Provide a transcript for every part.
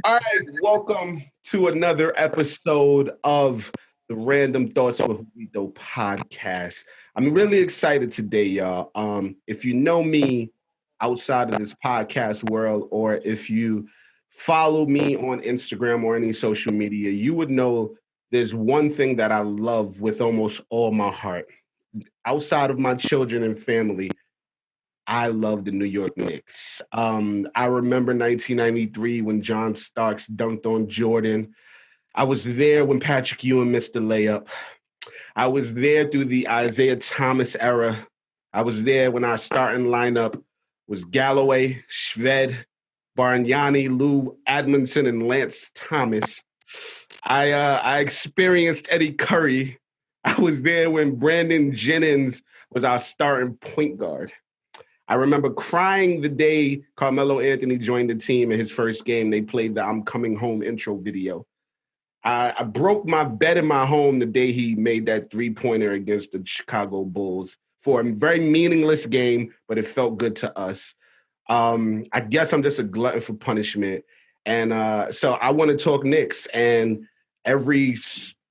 All right, welcome to another episode of the Random Thoughts with Julito podcast. I'm really excited today, y'all. If you know me outside of this podcast world, or if you follow me on Instagram or any social media, you would know there's one thing that I love with almost all my heart. Outside of my children and family, I love the New York Knicks. I remember 1993 when John Starks dunked on Jordan. I was there when Patrick Ewing missed the layup. I was there through the Isaiah Thomas era. I was there when our starting lineup was Galloway, Shved, Bargnani, Lou Admonson, and Lance Thomas. I experienced Eddie Curry. I was there when Brandon Jennings was our starting point guard. I remember crying the day Carmelo Anthony joined the team in his first game. They played the I'm Coming Home intro video. I broke my bed in my home the day he made that three-pointer against the Chicago Bulls for a very meaningless game, but it felt good to us. I guess I'm just a glutton for punishment. And so I want to talk Knicks. And every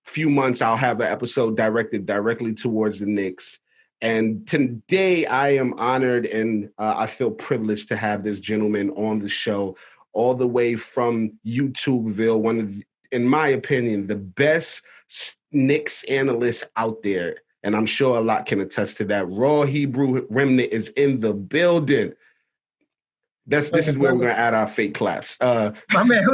few months, I'll have an episode directed directly towards the Knicks. And today I am honored and I feel privileged to have this gentleman on the show all the way from YouTubeville, one of, in my opinion, the best Knicks analysts out there. And I'm sure a lot can attest to that. Raw Hebrew Remnant is in the building. This is where we're going to add our fake claps. My man,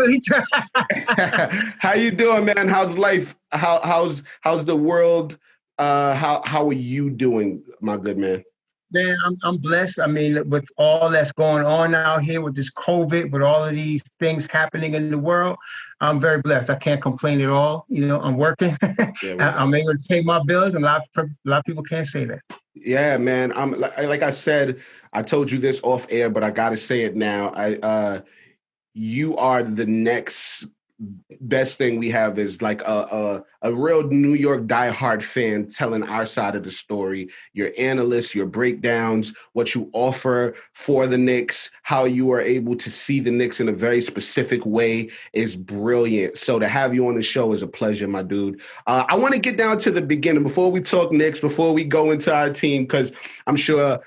how you doing, man? How's life? How's the world? How are you doing, my good man? Man, I'm blessed. I mean, with all that's going on out here with this COVID, with all of these things happening in the world, I'm very blessed. I can't complain at all. You know, I'm working. Yeah, I'm able to pay my bills, and a lot of people can't say that. Yeah, man. I'm like I said, I told you this off air, but I got to say it now. You are the next best thing we have is like a real New York diehard fan telling our side of the story, your analysts, your breakdowns, what you offer for the Knicks, how you are able to see the Knicks in a very specific way is brilliant. So to have you on the show is a pleasure, my dude. I want to get down to the beginning before we talk Knicks, before we go into our team, because I'm sure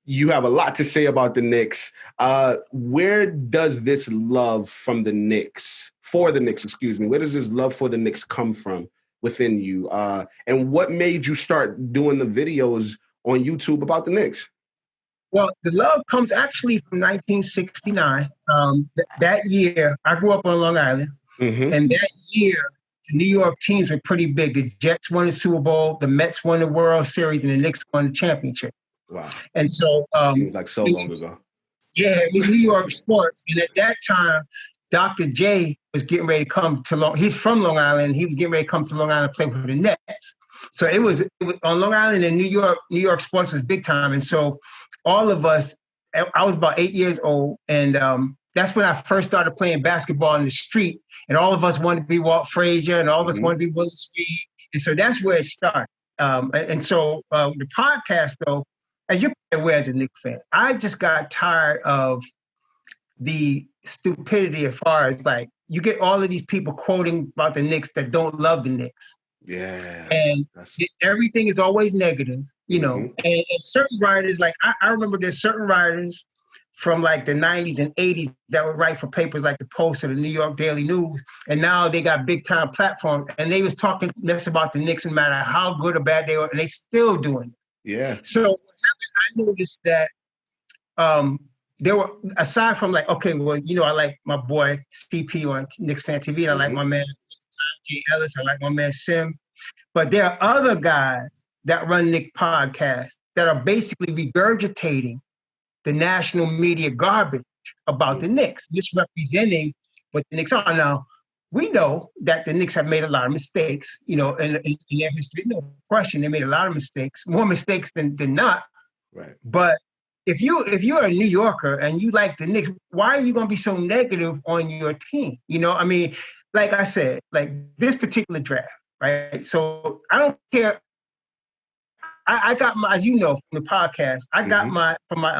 you have a lot to say about the Knicks. Where does this love from the Knicks, for the Knicks, excuse me, where does this love for the Knicks come from within you? And what made you start doing the videos on YouTube about the Knicks? Well, the love comes actually from 1969. That year, I grew up on Long Island, and that year, the New York teams were pretty big. The Jets won the Super Bowl, the Mets won the World Series, and the Knicks won the championship. Wow. And so seems like so long ago. Yeah, it was New York sports. And at that time, Dr. J was getting ready to come to he's from Long Island. He was getting ready to come to Long Island and play for the Nets. So it was on Long Island and New York sports was big time. And so all of us, I was about 8 years old. And that's when I first started playing basketball in the street. And all of us wanted to be Walt Frazier and all of us wanted to be Willie Speed. And so that's where it started. So the podcast, though, as you're aware as a Knicks fan, I just got tired of the stupidity as far as like you get all of these people quoting about the Knicks that don't love the Knicks. Yeah. And everything is always negative, you know. And certain writers, like I remember there's certain writers from like the 90s and 80s that would write for papers like the Post or the New York Daily News. And now they got big time platforms and they was talking mess about the Knicks no matter how good or bad they are, and they still doing it. Yeah. So what happened, I noticed that there were, aside from like, okay, well, you know, I like my boy CP on Knicks Fan TV, and I like my man J. Ellis, I like my man Sim. But there are other guys that run Knicks podcasts that are basically regurgitating the national media garbage about the Knicks, misrepresenting what the Knicks are. Now, we know that the Knicks have made a lot of mistakes, you know, in their history. No question, they made a lot of mistakes, more mistakes than not. Right. But if you're a New Yorker and you like the Knicks, why are you going to be so negative on your team? You know, I mean, like I said, like this particular draft, right? So I don't care. I got my, as you know, from the podcast, I got my from my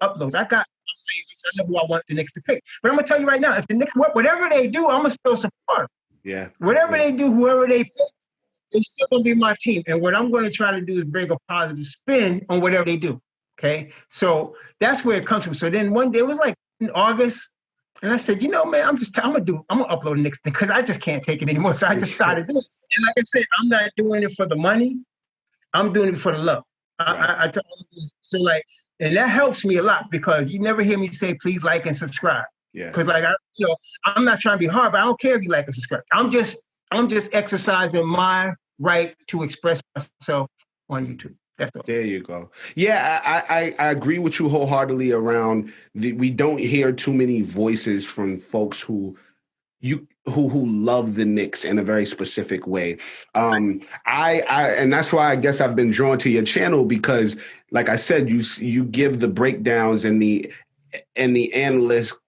uploads. I got favorites. I know who I want the Knicks to pick. But I'm gonna tell you right now, if the Knicks, whatever they do, I'm gonna still support. Yeah. Whatever they do, whoever they pick, it's still gonna be my team. And what I'm gonna try to do is bring a positive spin on whatever they do. Okay, so that's where it comes from. So then one day, it was like in August, and I said, man, I'm gonna upload the Knicks thing because I just can't take it anymore. So I just started doing it. And like I said, I'm not doing it for the money. I'm doing it for the love. Right. So like, and that helps me a lot because you never hear me say, please like and subscribe. Yeah. Because like I'm not trying to be hard, but I don't care if you like and subscribe. I'm just exercising my right to express myself on YouTube. That's all. There you go. Yeah, I agree with you wholeheartedly around we don't hear too many voices from folks who love the Knicks in a very specific way. I and that's why I guess I've been drawn to your channel because, like I said, you give the breakdowns and the analysts.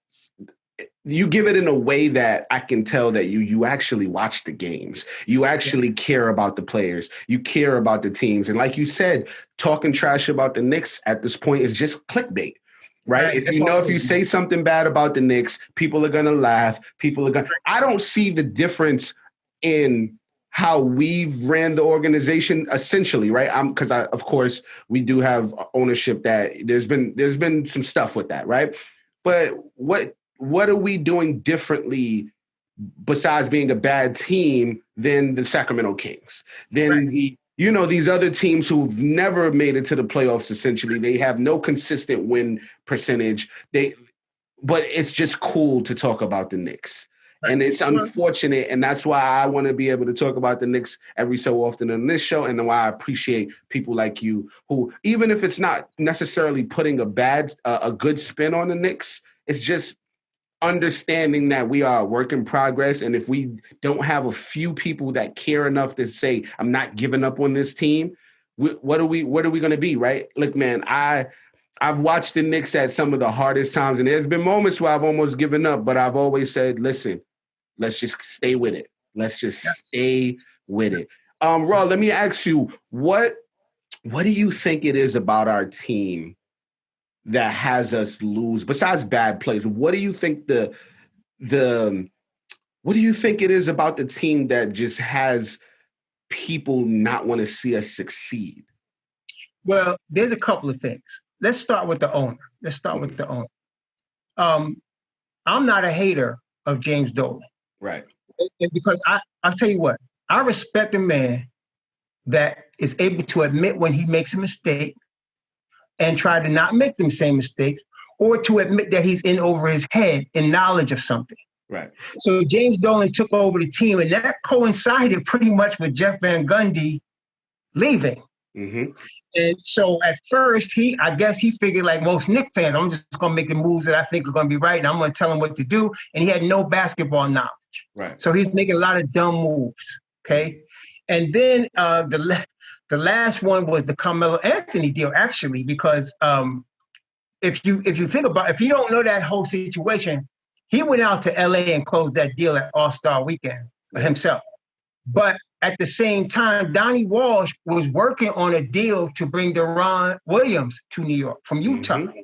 You give it in a way that I can tell that you actually watch the games. You actually care about the players. You care about the teams. And like you said, talking trash about the Knicks at this point is just clickbait. Right. If you say something bad about the Knicks, people are going to laugh. I don't see the difference in how we've ran the organization essentially. Right. Because of course, we do have ownership that there's been some stuff with that. Right. But what are we doing differently besides being a bad team than the Sacramento Kings? Then these other teams who've never made it to the playoffs, essentially, they have no consistent win percentage. But it's just cool to talk about the Knicks. Right. And it's unfortunate, and that's why I want to be able to talk about the Knicks every so often on this show, and why I appreciate people like you who, even if it's not necessarily putting a good spin on the Knicks, it's just understanding that we are a work in progress. And if we don't have a few people that care enough to say, I'm not giving up on this team, what are we going to be, right? Look, man, I've watched the Knicks at some of the hardest times, and there's been moments where I've almost given up, but I've always said, listen, let's just stay with it. Let's just stay with it. Raw, let me ask you, what do you think it is about our team that has us lose, besides bad plays? What do you think what do you think it is about the team that just has people not want to see us succeed? Well, there's a couple of things. Let's start with the owner. I'm not a hater of James Dolan. Right. And because I'll tell you what, I respect a man that is able to admit when he makes a mistake and try to not make them same mistakes, or to admit that he's in over his head in knowledge of something. Right. So James Dolan took over the team, and that coincided pretty much with Jeff Van Gundy leaving. Mm-hmm. And so at first, I guess he figured, like most Knicks fans, I'm just going to make the moves that I think are going to be right, and I'm going to tell him what to do. And he had no basketball knowledge. Right. So he's making a lot of dumb moves. Okay. And then the last one was the Carmelo Anthony deal, actually, because if you think about, if you don't know that whole situation, he went out to LA and closed that deal at All-Star Weekend himself. But at the same time, Donnie Walsh was working on a deal to bring Deron Williams to New York from Utah. Mm-hmm.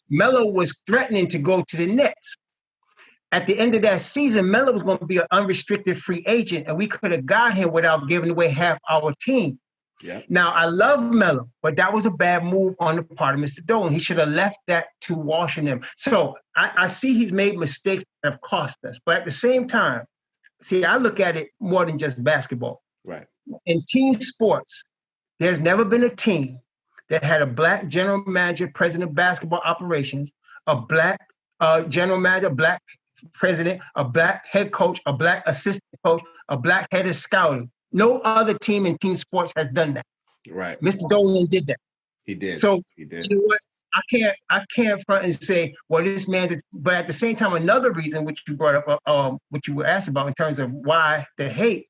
Melo was threatening to go to the Nets. At the end of that season, Melo was going to be an unrestricted free agent, and we could have got him without giving away half our team. Yeah. Now, I love Melo, but that was a bad move on the part of Mr. Dolan. He should have left that to Washington. So I see he's made mistakes that have cost us. But at the same time, see, I look at it more than just basketball. Right. In team sports, there's never been a team that had a black general manager, president of basketball operations, a black general manager, black president, a black head coach, a black assistant coach, a black head of scouting. No other team in team sports has done that. Right. Mr. Dolan did that. He did. So he did. You know what? I can't front and say, well, this man. But at the same time, another reason which you brought up, what you were asked about in terms of why the hate.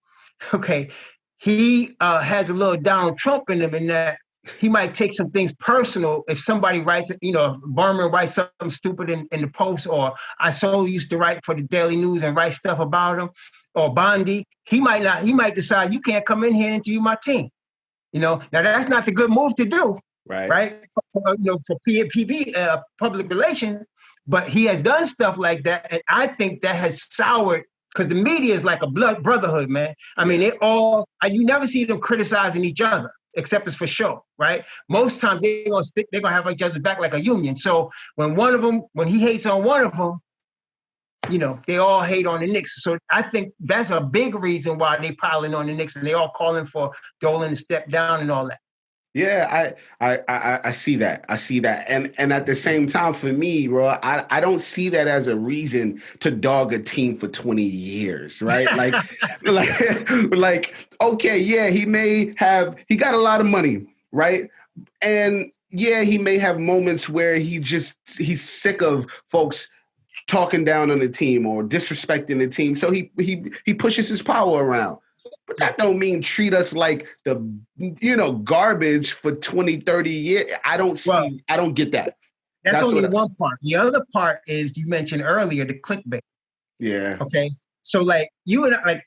Okay, he has a little Donald Trump in him, in that he might take some things personal if somebody writes, Berman writes something stupid in the Post, or I so used to write for the Daily News and write stuff about him, or Bondi. He might decide, you can't come in here and interview my team. Now that's not the good move to do. Right. Right. For PB, public relations. But he has done stuff like that, and I think that has soured, because the media is like a blood brotherhood, man. I mean, you never see them criticizing each other, except it's for show, right? Most times they're gonna have each other's back like a union. So when he hates on one of them, they all hate on the Knicks. So I think that's a big reason why they piling on the Knicks, and they all calling for Dolan to step down and all that. Yeah, I see that. I see that. And at the same time, for me, bro, I don't see that as a reason to dog a team for 20 years, right? Like, okay, yeah, he got a lot of money, right? And yeah, he may have moments where he's sick of folks talking down on the team or disrespecting the team. So he pushes his power around. But that don't mean treat us like the garbage for 20, 30 years. I don't get that. That's only one part. The other part is, you mentioned earlier, the clickbait. Yeah. Okay. So like you and I,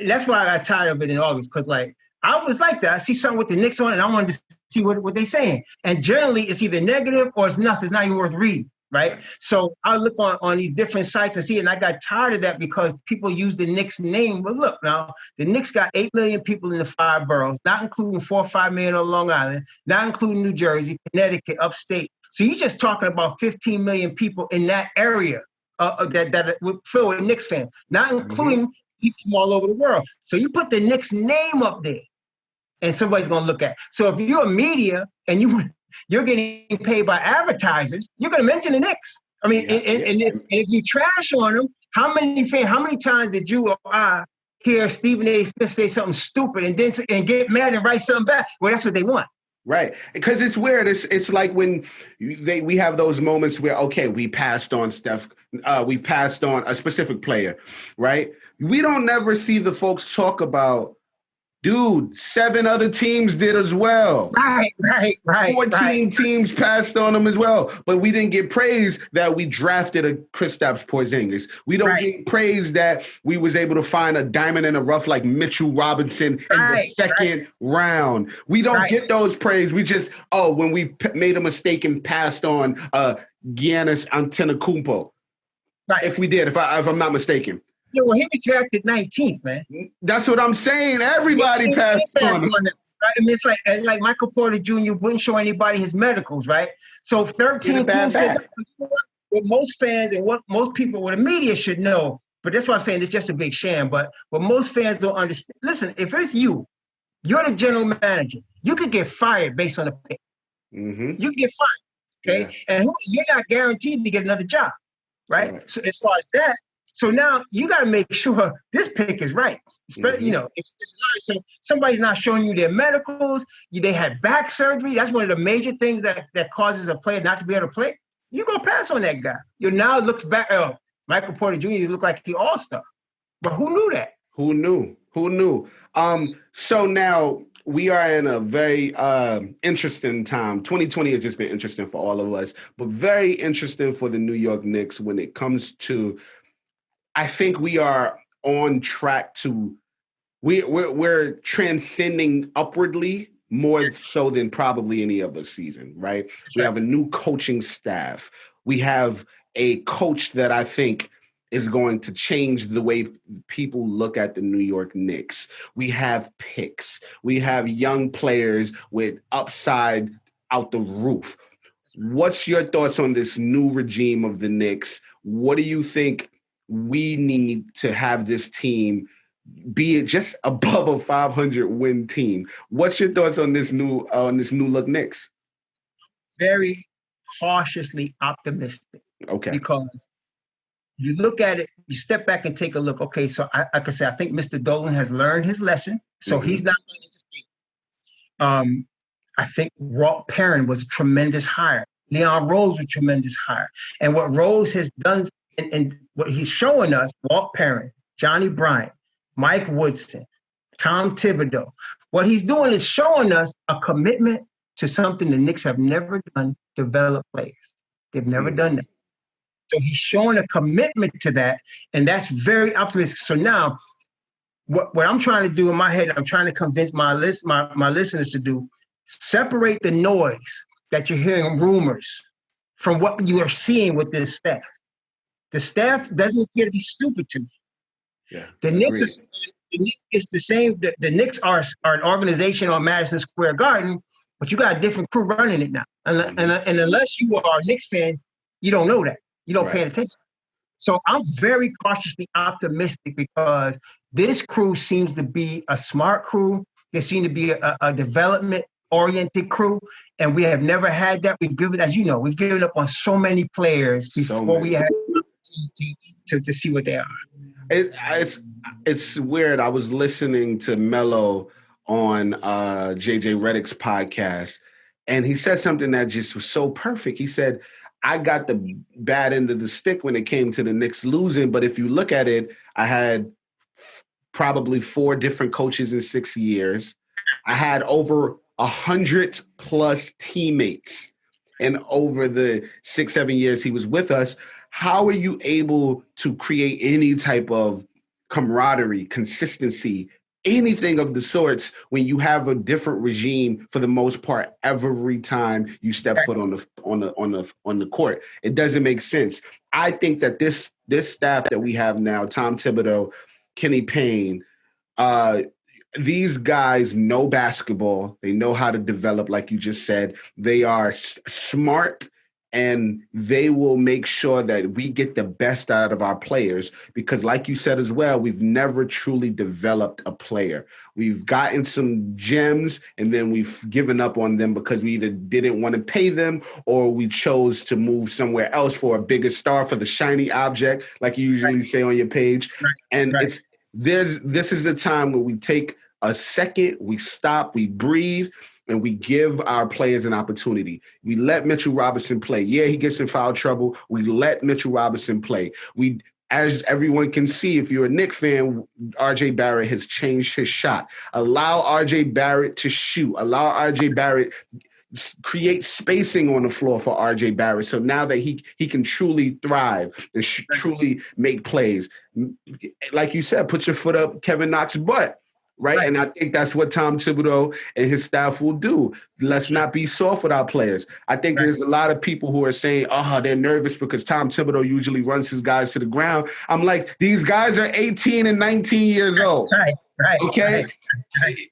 that's why I got tired of it in August, because like I was like that. I see something with the Knicks on, and I wanted to see what they're saying. And generally, it's either negative or it's nothing. It's not even worth reading. Right. So I look on these different sites and see it, and I got tired of that because people use the Knicks name. But look, now the Knicks got 8 million people in the 5 boroughs, not including 4 or 5 million on Long Island, not including New Jersey, Connecticut, upstate. So you're just talking about 15 million people in that area that would fill with Knicks fans, not including people from all over the world. So you put the Knicks name up there, and somebody's going to look at it. So if you're a media and you're getting paid by advertisers, you're going to mention the Knicks. I mean, if you trash on them, how many times did you or I hear Stephen A. Smith say something stupid and get mad and write something back? Well, that's what they want. Right. Because it's weird. It's like when we have those moments where, okay, we passed on Steph, we passed on a specific player, right? We don't never see the folks talk about, dude, 7 other teams did as well. Right. 14 teams passed on them as well. But we didn't get praise that we drafted a Kristaps Porzingis. We don't get praise that we was able to find a diamond in the rough like Mitchell Robinson in the second round. We don't get those praise. We just, when we made a mistake and passed on Giannis Antetokounmpo. Right. If we did, if I'm not mistaken. Yeah, well, he was drafted 19th, man. That's what I'm saying. Everybody passed on him. Right? I mean, it's like Michael Porter Jr. wouldn't show anybody his medicals, right? So 13 teams said, what most fans and what most people, what the media should know, but that's why I'm saying it's just a big sham. But what most fans don't understand, listen, if it's you're the general manager, you could get fired based on a pick. You can get fired, okay? Yeah. And you're not guaranteed to get another job, right? So as far as that, so now you got to make sure this pick is right. If it's not, so somebody's not showing you their medicals, they had back surgery. That's one of the major things that causes a player not to be able to play. You go pass on that guy. You now looks back. Michael Porter Jr. looked like the all-star, but who knew that? Who knew? So now we are in a very interesting time. 2020 has just been interesting for all of us, but very interesting for the New York Knicks when it comes to. I think we are on track to we're transcending upwardly more so than probably any other season, right? We have a new coaching staff. We have a coach that I think is going to change the way people look at the New York Knicks. We have picks. We have young players with upside out the roof. What's your thoughts on this new regime of the Knicks? What do you think we need to have this team be it just above a 500 win team? What's your thoughts on this new look Knicks? Very cautiously optimistic. Okay. Because you look at it, you step back and take a look. Okay, so I could say I think Mr. Dolan has learned his lesson, so he's not going to interfere. I think Walt Perrin was a tremendous hire. Leon Rose was a tremendous hire. And what Rose has done and what he's showing us, Walt Perrin, Johnny Bryant, Mike Woodson, Tom Thibodeau, what he's doing is showing us a commitment to something the Knicks have never done, develop players. They've never done that. So he's showing a commitment to that, and that's very optimistic. So now, what I'm trying to do in my head, I'm trying to convince my listeners to do, separate the noise that you're hearing rumors from what you are seeing with this staff. The staff doesn't appear to be stupid to me. Yeah, The Knicks is the same. The Knicks are an organization on Madison Square Garden, but you got a different crew running it now. And unless you are a Knicks fan, you don't know that. You don't pay attention. So I'm very cautiously optimistic because this crew seems to be a smart crew. They seem to be a development-oriented crew, and we have never had that. We've given, as you know, we've given up on so many players before we had the opportunity to see what they are. It's weird. I was listening to Mello on JJ Redick's podcast, and he said something that just was so perfect. He said, I got the bad end of the stick when it came to the Knicks losing, but if you look at it, I had probably 4 different coaches in 6 years. I had over 100 plus teammates, and over the 6-7 years he was with us, how are you able to create any type of camaraderie, consistency, anything of the sorts when you have a different regime for the most part every time you step foot on the court? It doesn't make sense. I think that this staff that we have now, Tom Thibodeau, Kenny Payne, these guys know basketball. They know how to develop, like you just said. They are smart, and they will make sure that we get the best out of our players because, like you said as well, we've never truly developed a player. We've gotten some gems, and then we've given up on them because we either didn't want to pay them or we chose to move somewhere else for a bigger star, for the shiny object, like you usually say on your page. And this is the time where we take a second, we stop, we breathe, and we give our players an opportunity. We let Mitchell Robinson play. Yeah, he gets in foul trouble. We let Mitchell Robinson play. As everyone can see, if you're a Knicks fan, RJ Barrett has changed his shot. Allow RJ Barrett to shoot. Allow RJ Barrett create spacing on the floor for RJ Barrett. So now that he can truly thrive and truly make plays. Like you said, put your foot up Kevin Knox's butt. Right. And I think that's what Tom Thibodeau and his staff will do. Let's not be soft with our players. I think there's a lot of people who are saying, oh, they're nervous because Tom Thibodeau usually runs his guys to the ground. I'm like, these guys are 18 and 19 years old. Okay.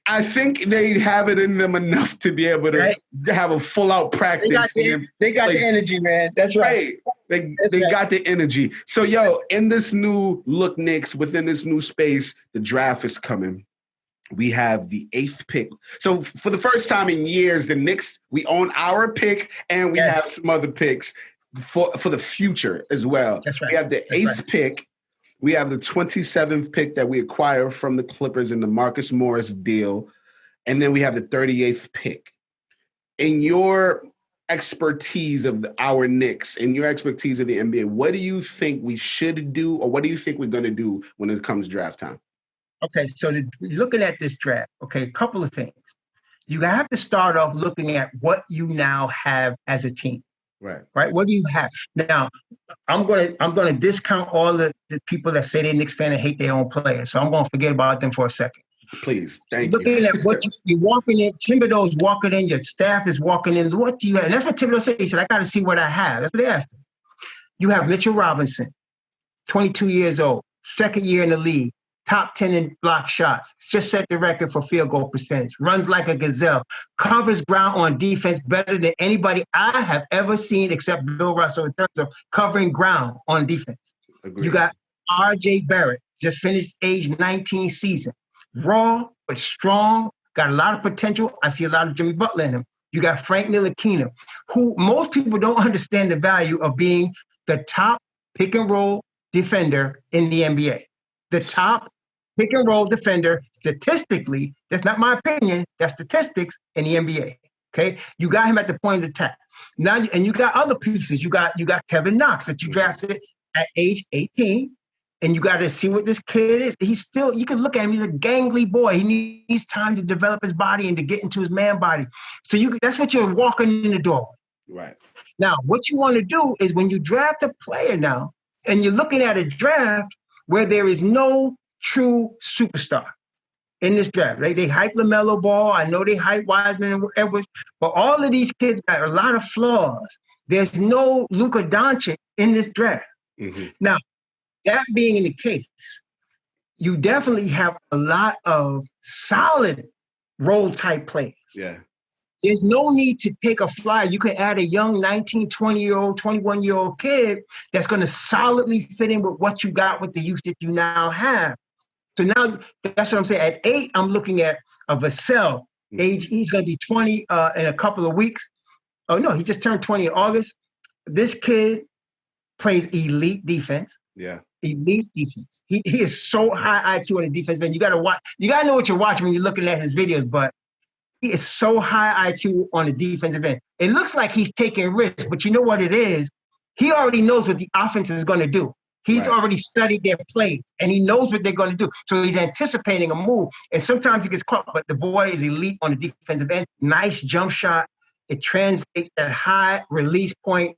I think they have it in them enough to be able to have a full out practice. They got the energy, man. That's right. They got the energy. So, in this new look, Knicks, within this new space, the draft is coming. We have the 8th pick. So for the first time in years, the Knicks, we own our pick, and we have some other picks for the future as well. That's right. We have the 8th pick. We have the 27th pick that we acquire from the Clippers in the Marcus Morris deal. And then we have the 38th pick. In your expertise of our Knicks, in your expertise of the NBA, what do you think we should do, or what do you think we're going to do when it comes draft time? Okay, so looking at this draft, a couple of things. You have to start off looking at what you now have as a team. Right. What do you have? Now, I'm gonna discount all the people that say they're Knicks fan and hate their own players. So I'm gonna forget about them for a second. Please, thank you. Looking at what you're walking in, Thibodeau's walking in, your staff is walking in. What do you have? And that's what Thibodeau said. He said, I got to see what I have. That's what they asked him. You have Mitchell Robinson, 22 years old, second year in the league. Top 10 in block shots, just set the record for field goal percentage, runs like a gazelle, covers ground on defense better than anybody I have ever seen except Bill Russell in terms of covering ground on defense. Agreed. You got RJ Barrett, just finished age 19 season. Raw, but strong, got a lot of potential. I see a lot of Jimmy Butler in him. You got Frank Ntilikina, who most people don't understand the value of being the top pick and roll defender in the NBA. The top pick and roll defender, statistically, that's not my opinion, that's statistics in the NBA. Okay, you got him at the point of attack. Now, and you got other pieces. You got Kevin Knox that you drafted at age 18, and you got to see what this kid is. He's still, you can look at him, he's a gangly boy. He needs time to develop his body and to get into his man body. So that's what you're walking in the door with. Right. Now, what you want to do is when you draft a player now, and you're looking at a draft where there is no true superstar in this draft. They hype LaMelo Ball. I know they hype Wiseman and Edwards, but all of these kids got a lot of flaws. there's no Luka Doncic in this draft. Mm-hmm. Now, that being in the case, you definitely have a lot of solid role type players. Yeah. There's no need to take a flyer. You can add a young 19, 20-year-old, 21-year-old kid that's going to solidly fit in with what you got with the youth that you now have. So now that's what I'm saying. At 8, I'm looking at a Vassell. Age, he's going to be 20 in a couple of weeks. Oh, no, he just turned 20 in August. This kid plays elite defense. Yeah. Elite defense. He is so high IQ on the defense, man. You got to watch. You got to know what you're watching when you're looking at his videos, but he is so high IQ on the defensive end. It looks like he's taking risks, but you know what it is? He already knows what the offense is going to do. He's already studied their plays, and he knows what they're going to do. So he's anticipating a move, and sometimes he gets caught, but the boy is elite on the defensive end. Nice jump shot. It translates at high release point.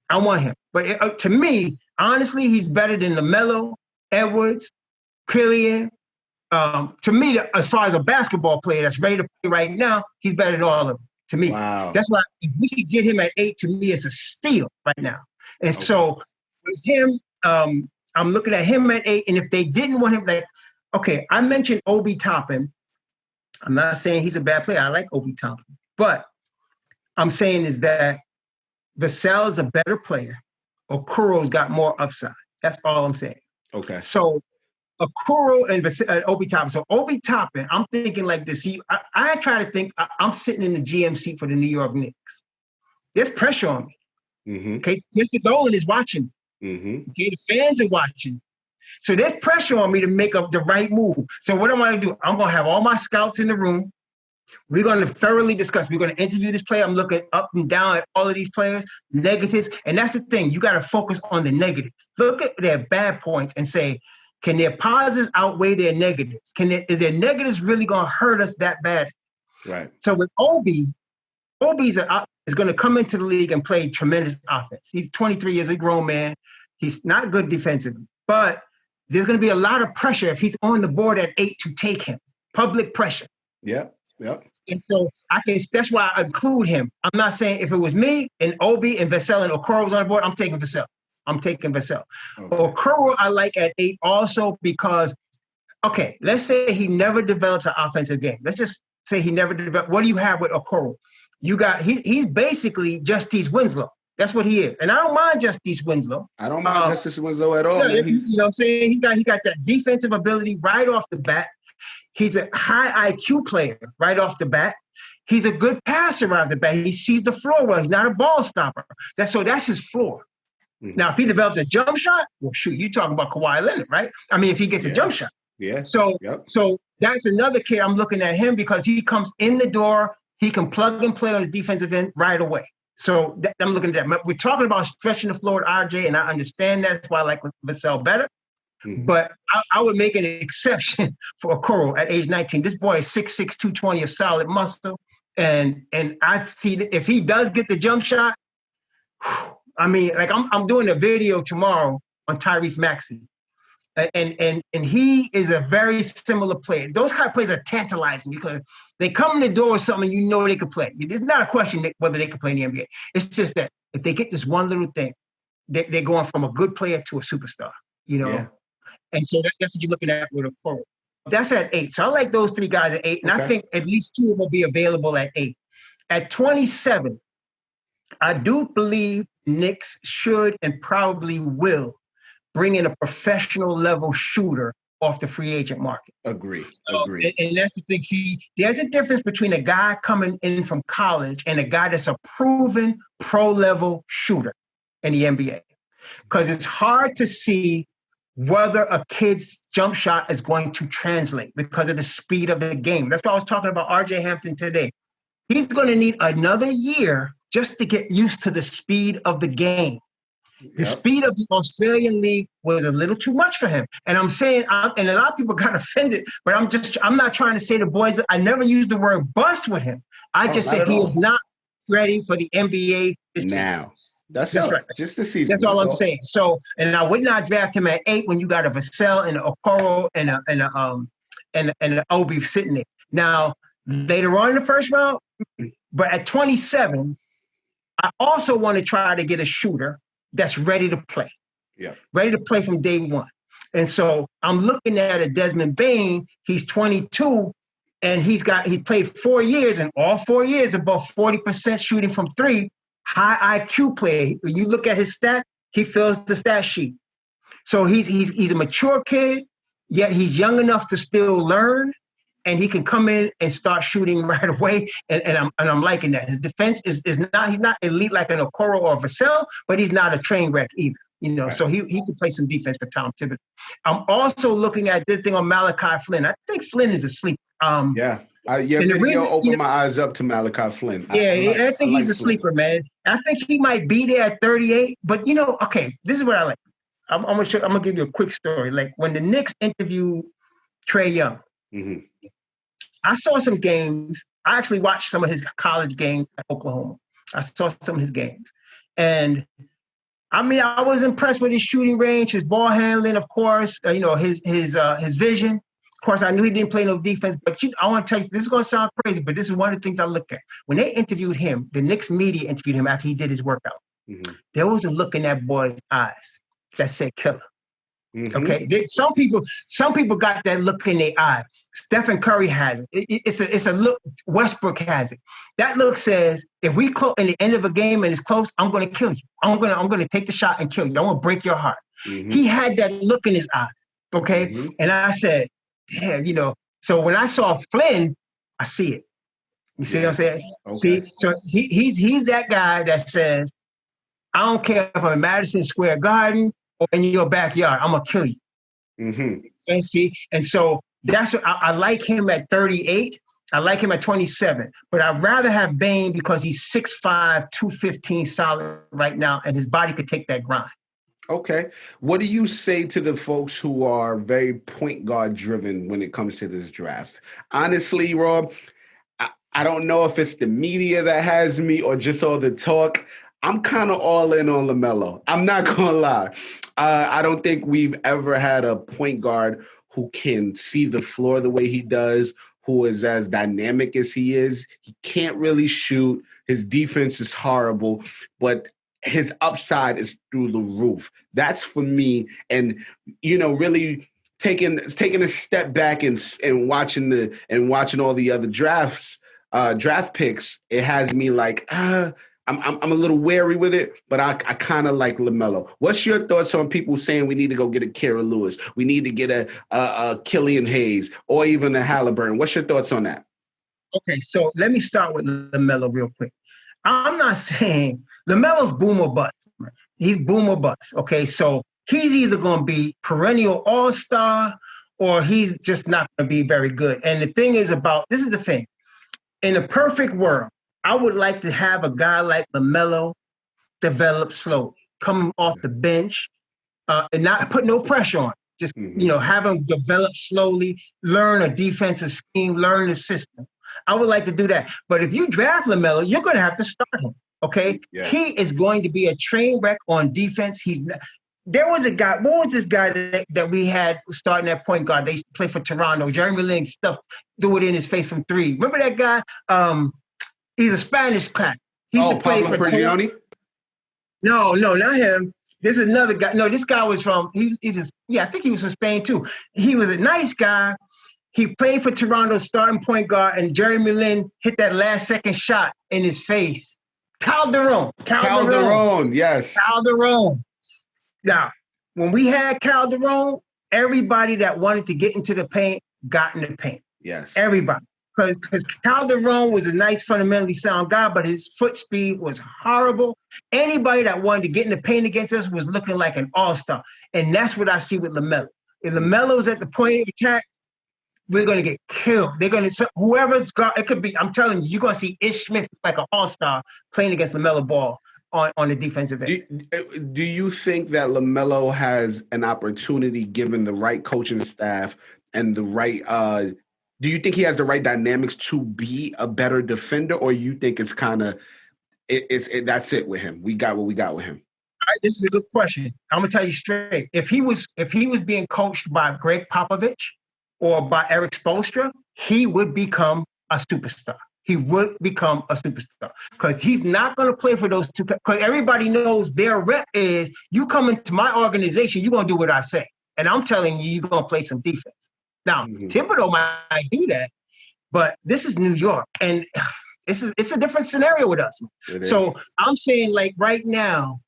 I want him. But to me, honestly, he's better than LaMelo, Edwards, Killian. To me, as far as a basketball player that's ready to play right now, he's better than all of them, to me. Wow. That's why if we could get him at 8, to me, it's a steal right now. And so with him, I'm looking at him at 8, and if they didn't want him, okay, I mentioned Obi Toppin. I'm not saying he's a bad player. I like Obi Toppin. But I'm saying is that Vassell is a better player. Okuro's got more upside. That's all I'm saying. Okay. So Okuro and Obi Toppin. So Obi Toppin, I'm thinking like this. See, I try to think, I'm sitting in the GM seat for the New York Knicks. There's pressure on me. Mm-hmm. Okay, Mr. Dolan is watching. Mm-hmm. Okay, the fans are watching. So there's pressure on me to make the right move. So what am I going to do? I'm going to have all my scouts in the room. We're going to thoroughly discuss. We're going to interview this player. I'm looking up and down at all of these players, negatives. And that's the thing. You got to focus on the negatives. Look at their bad points and say, can their positives outweigh their negatives? Is their negatives really going to hurt us that bad? Right. So with Obi is going to come into the league and play tremendous offense. He's 23 years, a grown man. He's not good defensively. But there's going to be a lot of pressure if he's on the board at 8 to take him. Public pressure. Yep. And so that's why I include him. I'm not saying if it was me and Obi and Vassell and Okoro was on the board, I'm taking Vassell. Okay. Okoro I like at 8 also because, okay, let's say he never develops an offensive game. Let's just say he never develops. What do you have with Okoro? You got, he's basically Justice Winslow. That's what he is. And I don't mind Justice Winslow. I don't mind Justice Winslow at all. Yeah, you know what I'm saying? He got that defensive ability right off the bat. He's a high IQ player right off the bat. He's a good passer out the bat. He sees the floor well. He's not a ball stopper. That's his floor. Mm-hmm. Now, if he develops a jump shot, well, shoot, you're talking about Kawhi Leonard, right? I mean, if he gets a jump shot. Yeah. So that's another kid I'm looking at him because he comes in the door. He can plug and play on the defensive end right away. So I'm looking at that. We're talking about stretching the floor at RJ, and I understand that. That's why I like Vassell better. Mm-hmm. But I would make an exception for Okoro at age 19. This boy is 6'6", 220 of solid muscle. And I see that if he does get the jump shot, I mean, like I'm doing a video tomorrow on Tyrese Maxey. And he is a very similar player. Those kind of players are tantalizing because they come in the door with something you know they could play. It's not a question whether they could play in the NBA. It's just that if they get this one little thing, they're going from a good player to a superstar, you know? Yeah. And so that's what you're looking at with Okoro. That's at 8. So I like those 3 guys at 8. And I think at least 2 of them will be available at 8. At 27, I do believe Knicks should and probably will bring in a professional level shooter off the free agent market. Agree. And that's the thing. See, there's a difference between a guy coming in from college and a guy that's a proven pro level shooter in the NBA. Because it's hard to see whether a kid's jump shot is going to translate because of the speed of the game. That's why I was talking about RJ Hampton today. He's going to need another year just to get used to the speed of the game. The speed of the Australian League was a little too much for him. And I'm saying, and a lot of people got offended, but I'm not trying to say the boys, I never used the word bust with him. I just said he is not ready for the NBA now. That's right. Just the season. That's all I'm saying. So, and I would not draft him at 8 when you got a Vassell and an Okoro and an Obi sitting there. Now, later on in the first round, but at 27, I also want to try to get a shooter that's ready to play. Yeah. Ready to play from day one. And so I'm looking at a Desmond Bane. He's 22, and he played 4 years, and all 4 years above 40% shooting from three. High IQ player. When you look at his stat, he fills the stat sheet. So he's a mature kid, yet he's young enough to still learn, and he can come in and start shooting right away. And I'm liking that. His defense is not, he's not elite like an Okoro or a Vassell, but he's not a train wreck either. Right. So he could play some defense for Tom Thibodeau. I'm also looking at this thing on Malachi Flynn. I think Flynn is asleep. Your video opened my eyes up to Malachi Flynn. I think he's a sleeper, man. I think he might be there at 38. But okay, this is what I like. I'm gonna give you a quick story. Like when the Knicks interviewed Trae Young, I saw some games. I actually watched some of his college games at Oklahoma. I saw some of his games, and I mean, I was impressed with his shooting range, his ball handling, of course. His vision. Of course, I knew he didn't play no defense. But I want to tell you, this is going to sound crazy, but this is one of the things I look at. When they interviewed him, the Knicks media interviewed him after he did his workout. There was a look in that boy's eyes that said killer. Okay, some people got that look in their eye. Stephen Curry has it. It's a look. Westbrook has it. That look says, if we close in the end of a game and it's close, I'm going to kill you. I'm going to take the shot and kill you. I want to break your heart. He had that look in his eye. Okay, and I said, damn, So when I saw Flynn, I see it. You see what I'm saying? Okay. See, so he's that guy that says, I don't care if I'm in Madison Square Garden or in your backyard, I'm gonna kill you. And so that's what I like him at 38. I like him at 27, but I'd rather have Bane because he's 6'5", 215 solid right now, and his body could take that grind. Okay. What do you say to the folks who are very point guard driven when it comes to this draft? Honestly, Rob, I don't know if it's the media that has me or just all the talk. I'm kind of all in on LaMelo. I'm not going to lie. I don't think we've ever had a point guard who can see the floor the way he does, who is as dynamic as he is. He can't really shoot. His defense is horrible, but his upside is through the roof. That's for me. And, really taking a step back and watching all the other draft picks, it has me like, I'm a little wary with it, but I kind of like LaMelo. What's your thoughts on people saying we need to go get a Kira Lewis, we need to get a Killian Hayes, or even a Halliburton? What's your thoughts on that? Okay, so let me start with LaMelo real quick. I'm not saying LaMelo's boom or bust. He's boom or bust. Okay, so he's either going to be perennial all-star or he's just not going to be very good. And the thing is this is the thing. In a perfect world, I would like to have a guy like LaMelo develop slowly, coming off the bench, and not put no pressure on him. Just, have him develop slowly, learn a defensive scheme, learn the system. I would like to do that. But if you draft LaMelo, you're going to have to start him, okay? Yeah. He is going to be a train wreck on defense. There was a guy, what was this guy that we had starting at point guard? They used to play for Toronto. Jeremy Lin threw it in his face from three. Remember that guy? He's a Spanish cat. He Pablo Prigioni? No, not him. There's another guy. No, this guy was from, I think he was from Spain too. He was a nice guy. He played for Toronto, starting point guard, and Jeremy Lin hit that last second shot in his face. Calderon, yes. Calderon. Now, when we had Calderon, everybody that wanted to get into the paint got in the paint. Yes. Everybody. Because Calderon was a nice, fundamentally sound guy, but his foot speed was horrible. Anybody that wanted to get in the paint against us was looking like an all-star. And that's what I see with LaMelo. If LaMelo's at the point of attack, we're going to get killed. They're going to, whoever's got, it could be, I'm telling you, you're going to see Ish Smith like an all-star playing against LaMelo Ball on the defensive end. Do you think that LaMelo has an opportunity, given the right coaching staff and the right, do you think he has the right dynamics to be a better defender, or you think it's kind of, that's it with him? We got what we got with him. This is a good question. I'm going to tell you straight. If he was being coached by Greg Popovich or by Eric Spoelstra, he would become a superstar. he would become a superstar because he's not going to play for those two. Because everybody knows their rep is you come into my organization, you're going to do what I say. And I'm telling you, you're going to play some defense. Now, Thibodeau might do that, but this is New York. And it's a different scenario with us. So I'm saying, like, right now,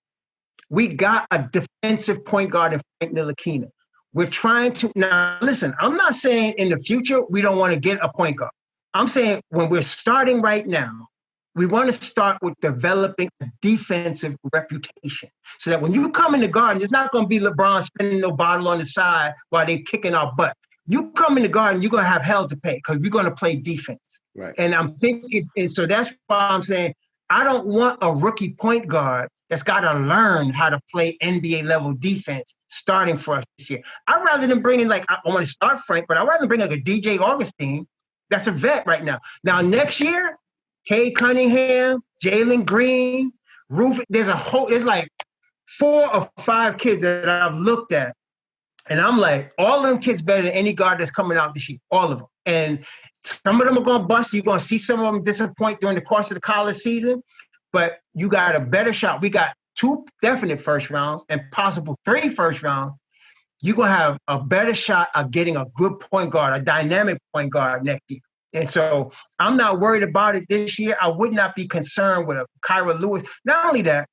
we got a defensive point guard in Frank Ntilikina. We're trying to now listen. I'm not saying in the future we don't want to get a point guard. I'm saying when we're starting right now, we want to start with developing a defensive reputation so that when you come in the garden, it's not going to be LeBron spinning no bottle on the side while they're kicking our butt. You come in the garden, you're going to have hell to pay because we're going to play defense. Right. And I'm thinking, and so that's why I'm saying I don't want a rookie point guard that's got to learn how to play NBA level defense starting for us this year. I'd rather than bring in, like, I want to start Frank, but I'd rather bring like a DJ Augustine that's a vet right now. Now, next year, Kay Cunningham, Jalen Green, there's like 4 or 5 kids that I've looked at. And I'm like, all of them kids better than any guard that's coming out this year, all of them. And some of them are going to bust. You're going to see some of them disappoint during the course of the college season. But you got a better shot. We got 2 definite first rounds and possible 3 first rounds. You're going to have a better shot of getting a good point guard, a dynamic point guard next year. And so I'm not worried about it this year. I would not be concerned with a Kyra Lewis. Not only that,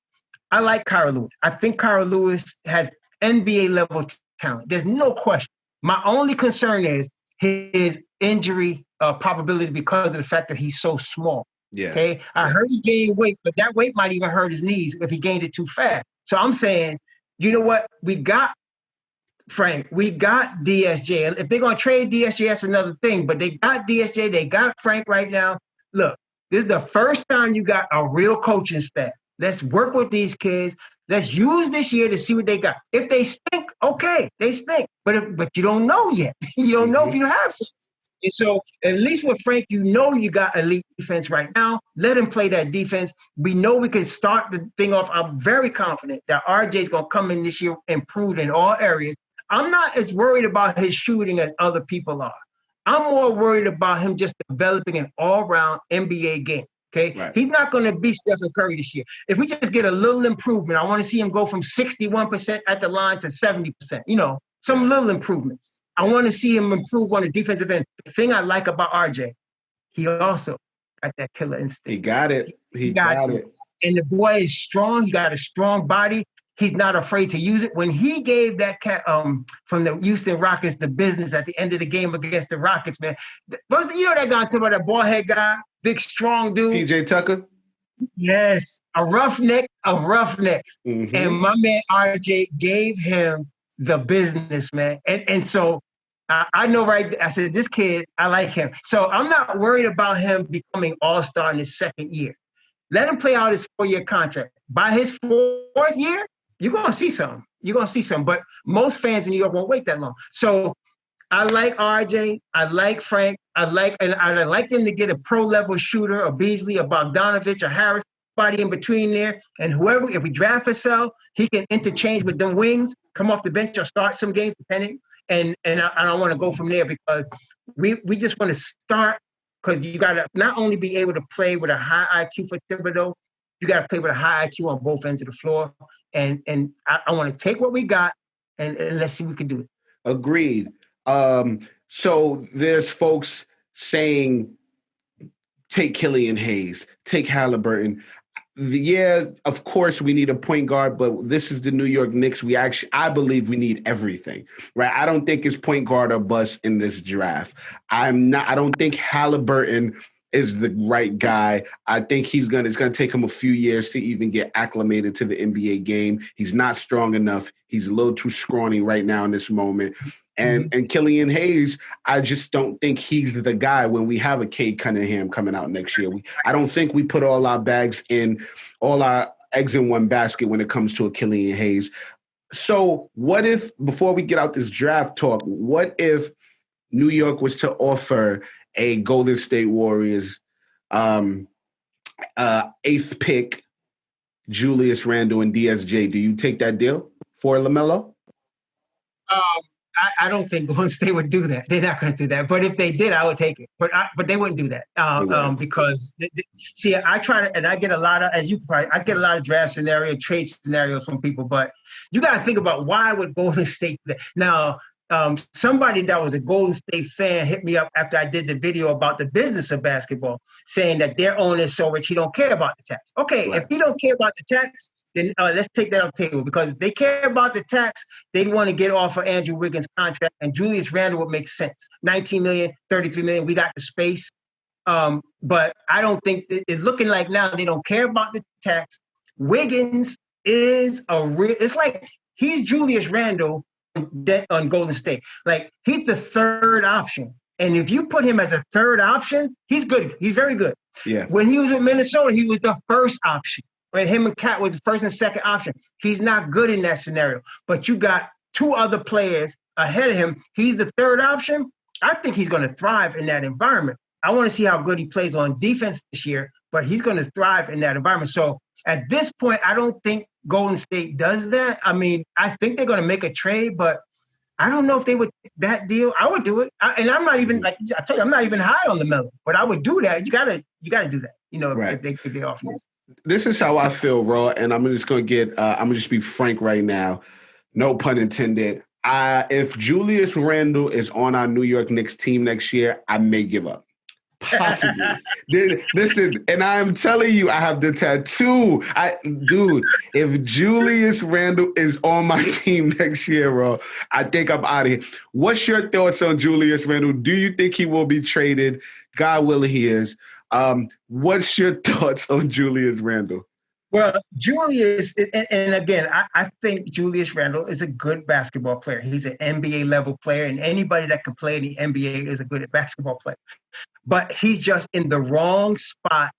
I like Kyra Lewis. I think Kyra Lewis has NBA level talent. There's no question. My only concern is his injury probability because of the fact that he's so small. Yeah. Okay. I heard he gained weight, but that weight might even hurt his knees if he gained it too fast. So I'm saying, you know what? We got Frank. We got DSJ. If they're going to trade DSJ, that's another thing. But they got DSJ. They got Frank right now. Look, this is the first time you got a real coaching staff. Let's work with these kids. Let's use this year to see what they got. If they stink, okay, they stink. But you don't know yet. You don't know if you have some. And so at least with Frank, you know you got elite defense right now. Let him play that defense. We know we can start the thing off. I'm very confident that RJ is going to come in this year improved in all areas. I'm not as worried about his shooting as other people are. I'm more worried about him just developing an all-round NBA game. Okay, right. He's not going to be Stephen Curry this year. If we just get a little improvement, I want to see him go from 61% at the line to 70%. You know, some little improvement. I want to see him improve on the defensive end. The thing I like about RJ, he also got that killer instinct. He got it. He got it. And the boy is strong. He got a strong body. He's not afraid to use it. When he gave that cat from the Houston Rockets the business at the end of the game against the Rockets, man. You know that guy talking about that bald head guy, big strong dude. PJ Tucker. Yes, a roughneck of roughnecks. Mm-hmm. And my man RJ gave him the business, man. And so I know, right? I said, this kid, I like him. So I'm not worried about him becoming all-star in his second year. Let him play out his 4-year contract. By his 4th year, you're going to see something. You're going to see something. But most fans in New York won't wait that long. So I like RJ. I like Frank. I like them to get a pro-level shooter, a Beasley, a Bogdanovich, a Harris, somebody in between there. And whoever, if we draft Vassell, he can interchange with them wings, come off the bench or start some games, depending. And I want to go from there because we just want to start because you got to not only be able to play with a high IQ for Thibodeau, you got to play with a high IQ on both ends of the floor. And I want to take what we got and let's see if we can do it. Agreed. So there's folks saying, take Killian Hayes, take Halliburton. Yeah, of course we need a point guard, but this is the New York Knicks. I believe we need everything, right? I don't think it's point guard or bust in this draft. I don't think Halliburton is the right guy. I think it's going to take him a few years to even get acclimated to the NBA game. He's not strong enough. He's a little too scrawny right now in this moment. And Killian Hayes, I just don't think he's the guy when we have a Cade Cunningham coming out next year. I don't think we put all our eggs in one basket when it comes to a Killian Hayes. So what if, before we get out this draft talk, what if New York was to offer a Golden State Warriors 8th pick, Julius Randle and DSJ? Do you take that deal for LaMelo? I don't think Golden State would do that. They're not going to do that. But if they did, I would take it. But they wouldn't do that because see, I try to, and I get a lot of, as you probably, I get a lot of draft scenario, trade scenarios from people. But you got to think about why would Golden State do that? Now. Somebody that was a Golden State fan hit me up after I did the video about the business of basketball, saying that their owner is so rich he don't care about the tax. Okay, right. If he don't care about the tax, then let's take that off the table, because if they care about the tax, they'd want to get off of Andrew Wiggins' contract, and Julius Randle would make sense. 19 million, 33 million, we got the space. But I don't think it's looking like now they don't care about the tax. Wiggins is it's like he's Julius Randle on Golden State. Like, he's the third option. And if you put him as a third option, he's good. He's very good. Yeah. When he was in Minnesota, he was the first option. When him and Cat was the first and second option. He's not good in that scenario. But you got two other players ahead of him. He's the third option. I think he's going to thrive in that environment. I want to see how good he plays on defense this year, but he's going to thrive in that environment. So at this point, I don't think Golden State does that. I mean, I think they're going to make a trade, but I don't know if they would that deal. I would do it, and I'm not even like I tell you, I'm not even high on the melon, but I would do that. You gotta do that. You know, right. if they offer you. This is how I feel, Raw, and I'm just gonna be frank right now. No pun intended. If Julius Randle is on our New York Knicks team next year, I may give up. Possibly. Listen, and I'm telling you, I have the tattoo. Dude, if Julius Randle is on my team next year, bro, I think I'm out of here. What's your thoughts on Julius Randle? Do you think he will be traded? God willing, he is. What's your thoughts on Julius Randle? Well, Julius, and again, I think Julius Randle is a good basketball player. He's an NBA level player, and anybody that can play in the NBA is a good basketball player. But he's just in the wrong spot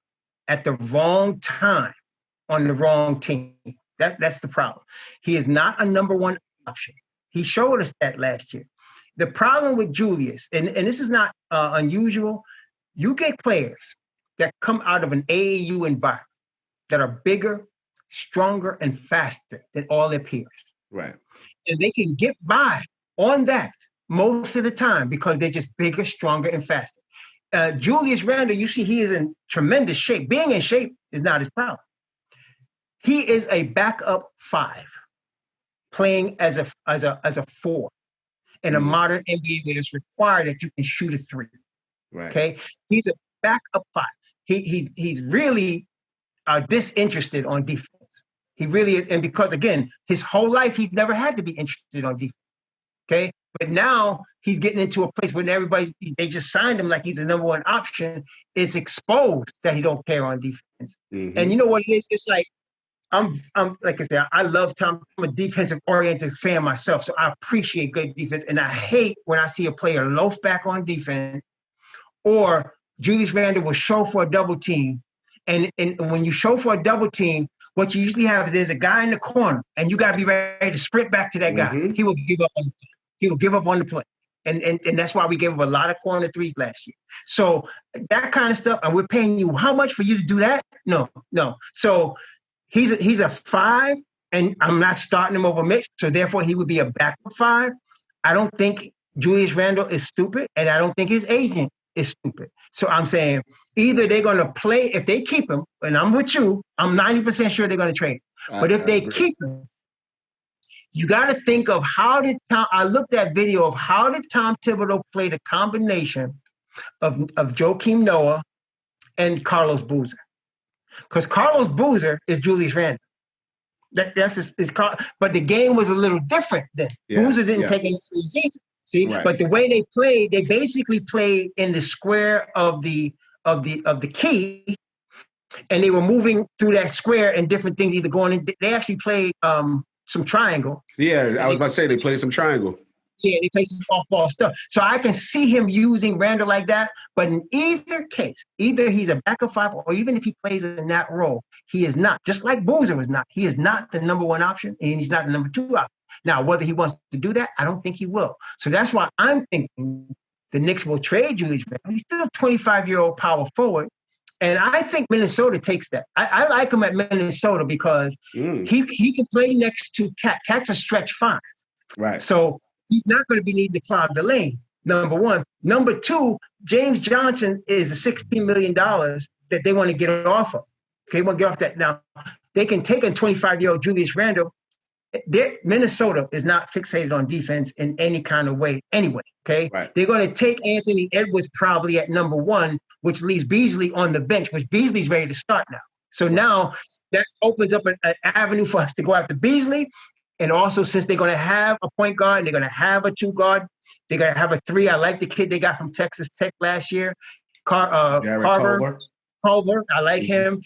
at the wrong time on the wrong team. That's the problem. He is not a number one option. He showed us that last year. The problem with Julius, and this is not unusual, you get players that come out of an AAU environment that are bigger, stronger, and faster than all their peers. Right. And they can get by on that most of the time because they're just bigger, stronger, and faster. Julius Randle, you see, he is in tremendous shape. Being in shape is not his problem. He is a backup five, playing as a four in a modern NBA where it's required that you can shoot a three. Right. Okay, he's a backup five. He's really disinterested on defense. He really is, and because again, his whole life he's never had to be interested on defense. Okay, but now he's getting into a place where they just signed him like he's the number one option. It's exposed that he don't care on defense. Mm-hmm. And you know what it is? It's like I'm like I said, I love Tom. I'm a defensive oriented fan myself, so I appreciate good defense, and I hate when I see a player loaf back on defense, or Julius Randle will show for a double team. And when you show for a double team, what you usually have is there's a guy in the corner, and you got to be ready to sprint back to that guy. Mm-hmm. He will give up on the play. He will give up on the play. And that's why we gave him a lot of corner threes last year. So that kind of stuff, and we're paying you how much for you to do that? No. So he's a five, and I'm not starting him over Mitch, so therefore he would be a backup five. I don't think Julius Randle is stupid, and I don't think his agent is stupid. So I'm saying either they're going to play, if they keep him, and I'm with you, I'm 90% sure they're going to trade him. But if they keep him, you got to think of I looked at video of how did Tom Thibodeau play the combination of Joakim Noah and Carlos Boozer. Because Carlos Boozer is Julius Randle. That's his but the game was a little different then. Yeah, Boozer didn't take any threes either. See, right. But the way they played, they basically played in the square of the key, and they were moving through that square and different things either going in. They actually played some triangle. Yeah, I was about to say they played some triangle. Yeah, they played some off-ball stuff. So I can see him using Randle like that. But in either case, either he's a backup five, or even if he plays in that role, he is not. Just like Boozer was not. He is not the number one option, and he's not the number two option. Now, whether he wants to do that, I don't think he will. So that's why I'm thinking the Knicks will trade Julius Randle. He's still a 25-year-old power forward. And I think Minnesota takes that. I like him at Minnesota because he can play next to Cat. Cat's a stretch five. Right. So he's not going to be needing to clog the lane, number one. Number two, James Johnson is $16 million that they want to get off of. Okay, they want to get off that. Now, they can take a 25-year-old Julius Randle. Minnesota is not fixated on defense in any kind of way anyway, okay? Right. They're going to take Anthony Edwards probably at number one, which leaves Beasley on the bench, which Beasley's ready to start now. So now that opens up an avenue for us to go after Beasley. And also, since they're going to have a point guard and they're going to have a two guard, they're going to have a three. I like the kid they got from Texas Tech last year, Culver. I like him.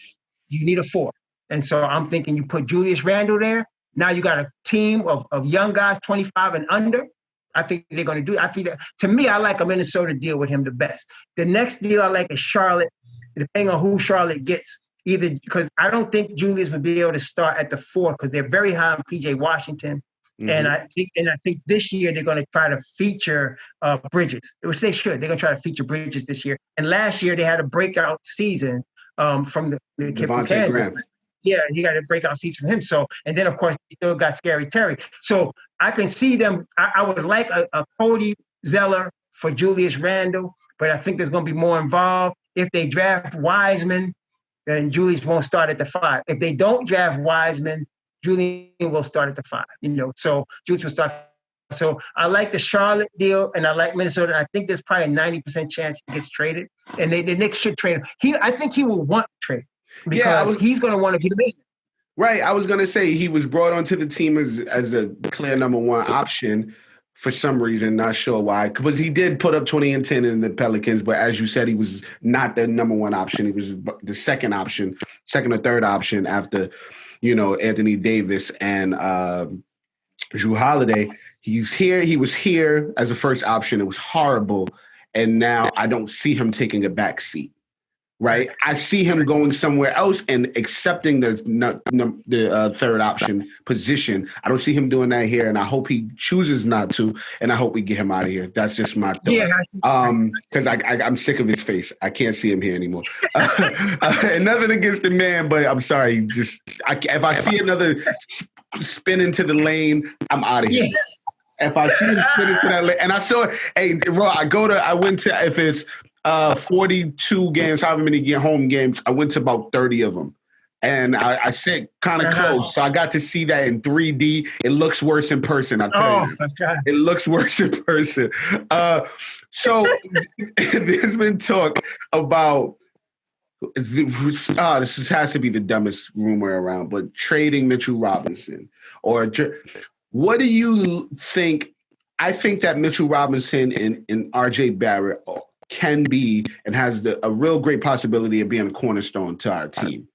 You need a four. And so I'm thinking you put Julius Randle there. Now you got a team of young guys, 25 and under. I think they're going to do it. I think that, to me, I like a Minnesota deal with him the best. The next deal I like is Charlotte, depending on who Charlotte gets. Either because I don't think Julius would be able to start at the four because they're very high on PJ Washington. And I think this year they're going to try to feature Bridges, which they should. They're going to try to feature Bridges this year. And last year they had a breakout season from the kid from Kansas. Grant. Yeah, he got a breakout season from him. So, and then of course he still got Scary Terry. So I can see them. I would like a Cody Zeller for Julius Randle, but I think there's going to be more involved. If they draft Wiseman, then Julius won't start at the five. If they don't draft Wiseman, Julius will start at the five. So Julius will start. So I like the Charlotte deal, and I like Minnesota. I think there's probably a 90% chance he gets traded, and the Knicks should trade him. I think he will want to trade. Because he's going to want to be the main. Right. I was going to say he was brought onto the team as a clear number one option for some reason. Not sure why. Because he did put up 20 and 10 in the Pelicans. But as you said, he was not the number one option. He was the second or third option after, Anthony Davis and Jrue Holiday. He's here. He was here as a first option. It was horrible. And now I don't see him taking a back seat. Right, I see him going somewhere else and accepting the third option position. I don't see him doing that here, and I hope he chooses not to. And I hope we get him out of here. That's just my thought. Yeah, because I'm sick of his face. I can't see him here anymore. And nothing against the man, but I'm sorry. If I see another spin into the lane, I'm out of here. Yeah. If I see him spin into that lane, and I saw, hey, Raw, I went to if it's 42 games, however many home games, I went to about 30 of them. And I sit kind of close. So I got to see that in 3D. It looks worse in person, I'll tell you. It looks worse in person. So there's been talk about, this has to be the dumbest rumor around, but trading Mitchell Robinson. What do you think? I think that Mitchell Robinson and RJ Barrett can be and has a real great possibility of being a cornerstone to our team.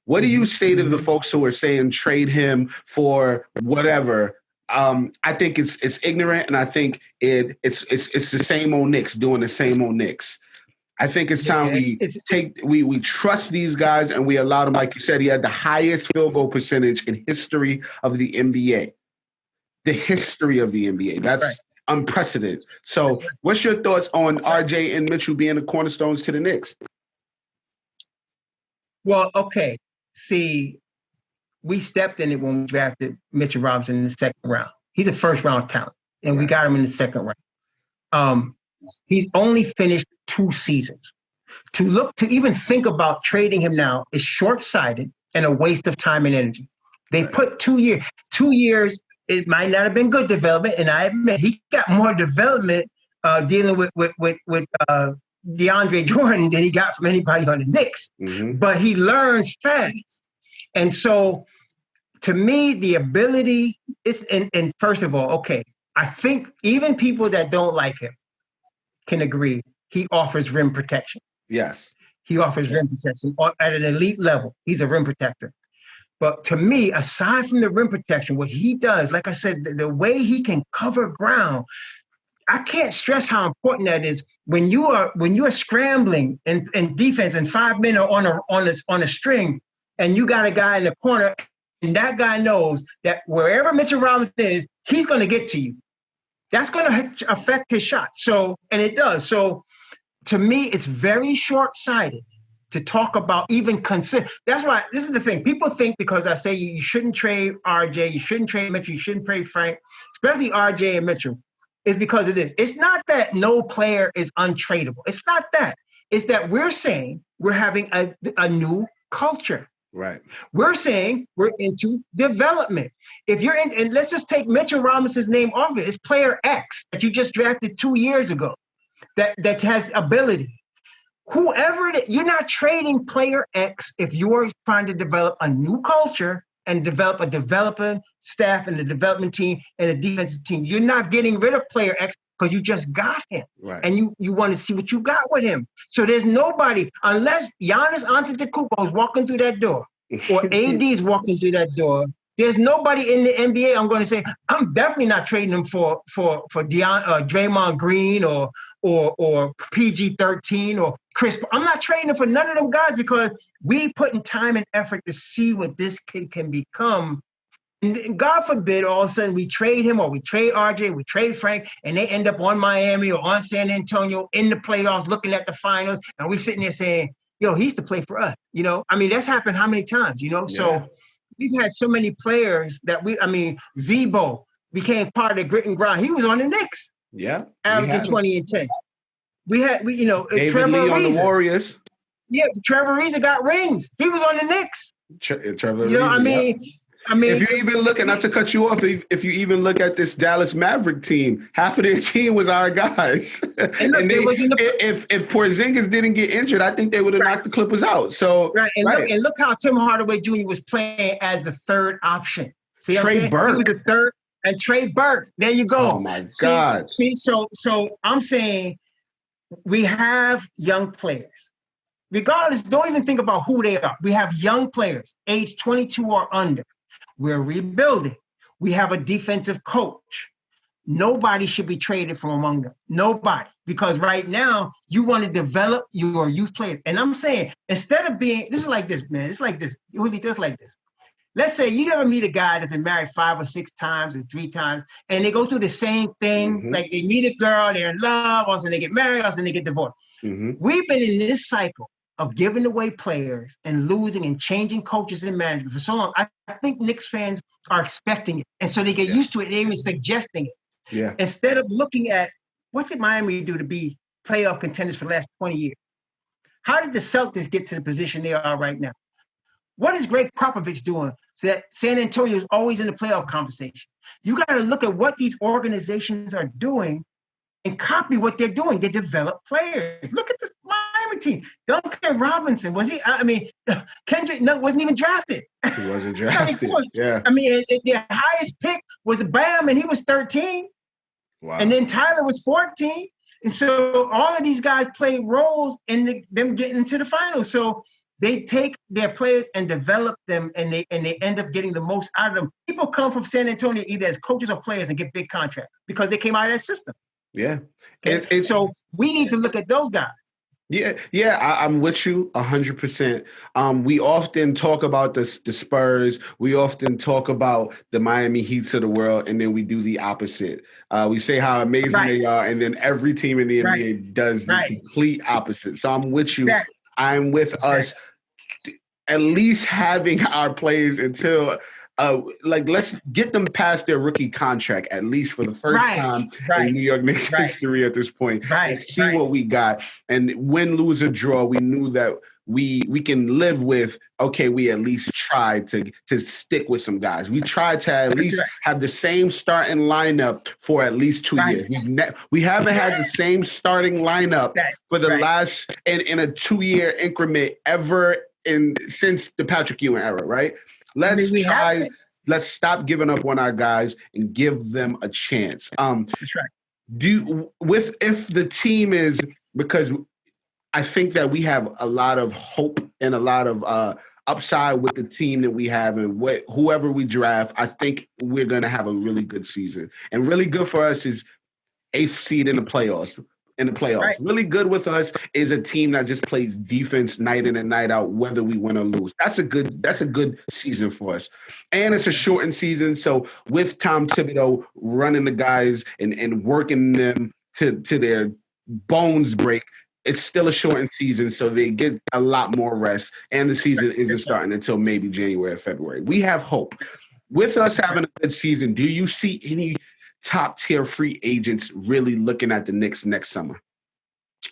What do you say to the folks who are saying trade him for whatever? I think it's ignorant, and I think it's the same old Knicks doing the same old Knicks. I think it's time we trust these guys and we allow them. Like you said, he had the highest field goal percentage in history of the NBA. The history of the NBA. That's right. Unprecedented. So what's your thoughts on RJ and Mitchell being the cornerstones to the Knicks? Well, okay. See, we stepped in it when we drafted Mitchell Robinson in the second round. He's a first-round talent, and we got him in the second round. He's only finished 2 seasons. To even think about trading him now is short-sighted and a waste of time and energy. They put 2 years. 2 years. It might not have been good development, and I admit he got more development dealing with DeAndre Jordan than he got from anybody on the Knicks. But he learns fast, and so to me, the ability is. And first of all, okay, I think even people that don't like him can agree he offers rim protection. Yes, he offers rim protection at an elite level. He's a rim protector. But to me, aside from the rim protection, what he does, like I said, the way he can cover ground, I can't stress how important that is. When you are scrambling in defense and 5 men are on a string, and you got a guy in the corner, and that guy knows that wherever Mitchell Robinson is, he's going to get to you. That's going to affect his shot. So, and it does. So, to me, it's very short-sighted to talk about even consider. That's why this is the thing. People think because I say you shouldn't trade RJ, you shouldn't trade Mitchell, you shouldn't trade Frank, especially RJ and Mitchell. is because of this. It's not that no player is untradeable. It's not that. It's that we're saying we're having a new culture. Right. We're saying we're into development. If you're in, and let's just take Mitchell Robinson's name off it. It's player X that you just drafted 2 years ago that has ability. Whoever it is, you're not trading player X if you're trying to develop a new culture and develop a development staff and a development team and a defensive team. You're not getting rid of player X because you just got him. Right. And you want to see what you got with him. So there's nobody, unless Giannis Antetokounmpo is walking through that door or AD is walking through that door, there's nobody in the NBA I'm going to say, I'm definitely not trading him for Draymond Green or PG-13 or Chris. I'm not trading him for none of them guys because we putting time and effort to see what this kid can become. And God forbid, all of a sudden we trade him or we trade RJ, we trade Frank, and they end up on Miami or on San Antonio in the playoffs looking at the finals, and we sitting there saying, yo, he's to play for us. You know, I mean, that's happened how many times, you know? Yeah. So we've had so many players that Zebo became part of the grit and grind. He was on the Knicks. Yeah. Averaging 20 and 10. David Trevor Lee on the Warriors. Yeah, Trevor Ariza got rings. He was on the Knicks. Trevor Ariza, I mean, if you even look at, not to cut you off, if you even look at this Dallas Maverick team, half of their team was our guys. And look, if Porzingis didn't get injured, I think they would have knocked the Clippers out. So look how Tim Hardaway Jr. was playing as the third option. See, Trey Burke. He was the third, and Trey Burke. There you go. Oh my God. So I'm saying we have young players. Regardless, don't even think about who they are. We have young players, age 22 or under. We're rebuilding. We have a defensive coach. Nobody should be traded from among them. Nobody. Because right now, you want to develop your youth players. And I'm saying, instead of being, this is like this, man. It's like this. Really just like this. Let's say you never meet a guy that's been married 5 or 6 times or 3 times, and they go through the same thing. Mm-hmm. Like they meet a girl, they're in love, or then they get married, or then they get divorced. Mm-hmm. We've been in this cycle of giving away players and losing and changing coaches and management for so long. I think Knicks fans are expecting it. And so they get used to it. They're even suggesting it. Yeah. Instead of looking at what did Miami do to be playoff contenders for the last 20 years? How did the Celtics get to the position they are right now? What is Greg Popovich doing so that San Antonio is always in the playoff conversation? You got to look at what these organizations are doing and copy what they're doing. They develop players. Look at this Miami team. Duncan Robinson, Kendrick Nunn wasn't even drafted. He wasn't drafted. Yeah. Their highest pick was Bam, and he was 13. Wow. And then Tyler was 14. And so all of these guys played roles in them getting into the finals. So they take their players and develop them, and they end up getting the most out of them. People come from San Antonio either as coaches or players and get big contracts because they came out of that system. Yeah. Okay? So we need to look at those guys. Yeah, I'm with you 100%. We often talk about the Spurs. We often talk about the Miami Heats of the world, and then we do the opposite. We say how amazing they are, and then every team in the NBA does the complete opposite. So I'm with you. Exactly. I'm with us at least having our players until let's get them past their rookie contract, at least for the first time in New York Knicks history at this point. And see what we got. And win, lose, or draw, we knew that we can live with, okay, we at least tried to stick with some guys. We tried to at least have the same starting lineup for at least 2 years. We haven't had the same starting lineup for the last, in a 2-year increment ever since the Patrick Ewing era, right? Let's stop giving up on our guys and give them a chance. That's right. If the team is, because I think that we have a lot of hope and a lot of upside with the team that we have, and whoever we draft, I think we're going to have a really good season. And really good for us is 8th seed in the playoffs. Right. Really good with us is a team that just plays defense night in and night out, whether we win or lose. That's a good season for us. And it's a shortened season. So with Tom Thibodeau running the guys and working them to their bones break, it's still a shortened season, so they get a lot more rest. And the season isn't starting until maybe January or February. We have hope. With us having a good season, do you see any top tier free agents really looking at the Knicks next summer?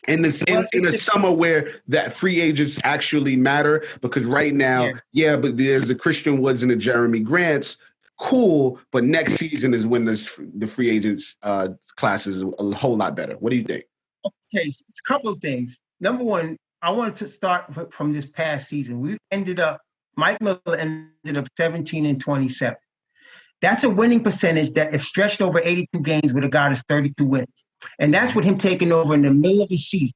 In this in a summer where that free agents actually matter, because right now, but there's the Christian Woods and the Jeremy Grants, cool, but next season is when the free agents class is a whole lot better. What do you think? Okay, it's a couple of things. Number one, I wanted to start from this past season. Mike Miller ended up 17-27. That's a winning percentage that if stretched over 82 games would have got us 32 wins. And that's with him taking over in the middle of the season.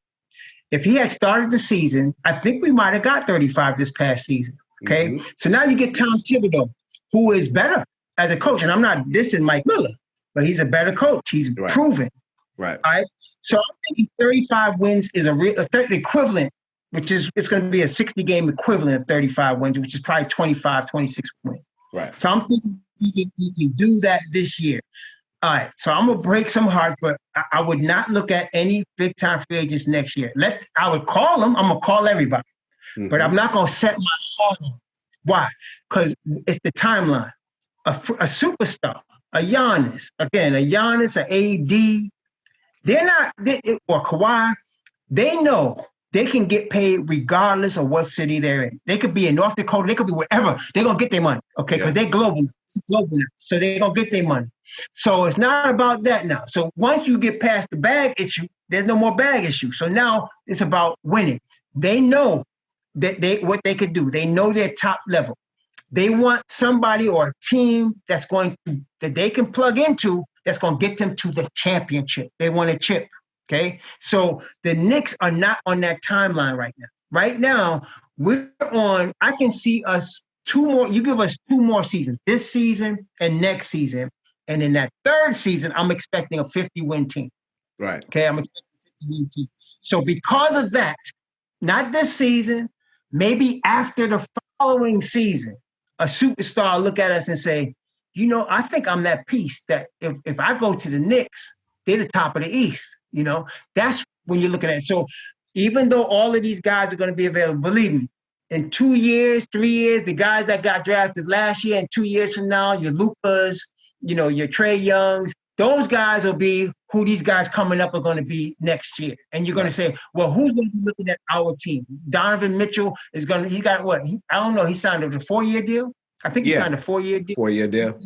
If he had started the season, I think we might have got 35 this past season. Okay. Mm-hmm. So now you get Tom Thibodeau, who is better as a coach. And I'm not dissing Mike Miller, but he's a better coach. He's proven. Right. All right. So I'm thinking 35 wins is a equivalent, it's going to be a 60-game equivalent of 35 wins, which is probably 25, 26 wins. Right. So I'm thinking he can do that this year. All right, so I'm gonna break some hearts, but I would not look at any big-time free agents next year. I would call them. I'm gonna call everybody, but I'm not gonna set my heart on. Why? Because it's the timeline. A superstar, a Giannis, an AD, or Kawhi. They know they can get paid regardless of what city they're in. They could be in North Dakota. They could be wherever. They're gonna get their money, okay? Because they're global. So they're gonna get their money. So it's not about that now. So once you get past the bag issue, there's no more bag issue. So now it's about winning. They know what they could do. They know their top level. They want somebody or a team that they can plug into that's going to get them to the championship. They want a chip. Okay. So the Knicks are not on that timeline right now. Right now, I can see us you give us 2 more seasons, this season and next season. And in that third season, I'm expecting a 50-win team. Right. Okay, I'm expecting a 50-win team. So because of that, not this season, maybe after the following season, a superstar will look at us and say, I think I'm that piece that if I go to the Knicks, they're the top of the East. That's when you're looking at it. So even though all of these guys are going to be available, believe me, in 2 years, 3 years, the guys that got drafted last year and 2 years from now, your Lukas, your Trey Youngs, those guys will be who these guys coming up are going to be next year. And you're going to say, well, who's going to be looking at our team? Donovan Mitchell he got what? I don't know. He signed a 4-year deal. I think he signed a 4-year deal. 4-year deal.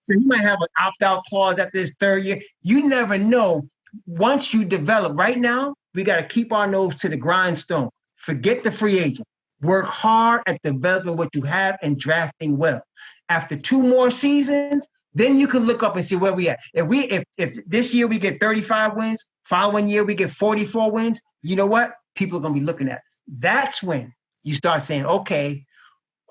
So he might have an opt-out clause after his 3rd year. You never know. Once you develop, right now, we got to keep our nose to the grindstone. Forget the free agent. Work hard at developing what you have and drafting well. After 2 more seasons, then you can look up and see where we at. If this year we get 35 wins, following year we get 44 wins, you know what? People are going to be looking at us. That's when you start saying, okay,